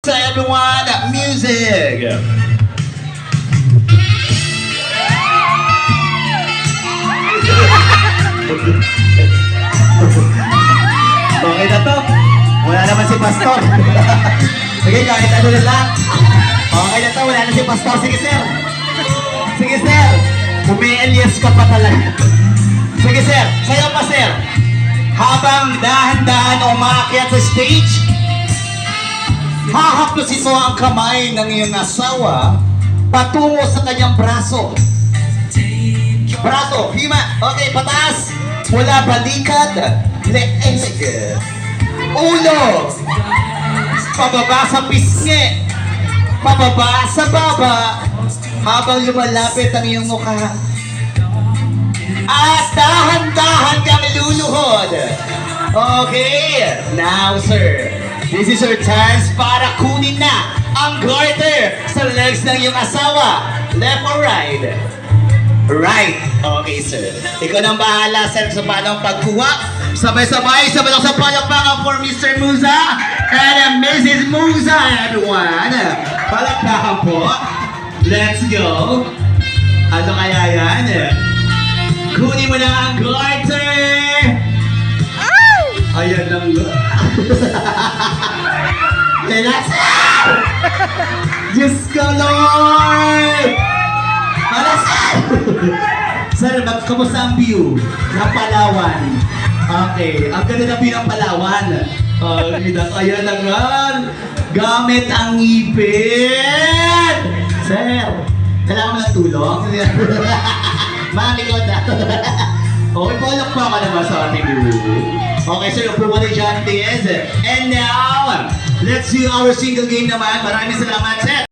To everyone, music! Okay na to. Wala naman si Pastor. Sige, kahit ano na lang. Okay na to, wala na si Pastor. Sige, sir. Sige, sir. Umi-Elias ka pa talaga. Sige, sir. Sayo pa, sir. Habang dahan-dahan umakyat sa stage, hahaplos ito ang kamay ng iyong asawa patungo sa kanyang braso. Braso, hima. Okay, pataas. Mula balikat, leeg, ulo, pababa sa pisngi, pababa sa baba, habang lumalapit ang iyong mukha. At dahan-dahan kang luluhod. Okay, now sir, this is your chance para kunin na ang garter sa legs ng iyong asawa. Left or right? Right. Okay, sir. Ikaw nang bahala, sir, sa paano pagkuha. Sabay-sabay, sabay lang sa palakpakan for Mr. Musa and Mrs. Musa, everyone. Palakpakan po. Let's go. Ano kaya yan? Kunin mo na ang garter. Ayan lang. Relax. Diyos ko, Lord! Alas! Sir, kamusta ang view ng Palawan? Okay, ang ganda na view ng Palawan. Ayan na nga. Gamit ang ngipin! Sir, kailangan mo ng tulong? Mami ko na. Okay, palak pa ka naman sa ating view. Okay, sir, upo mo ni John Diaz. And now, let's do our single game naman. Maraming salamat, sir.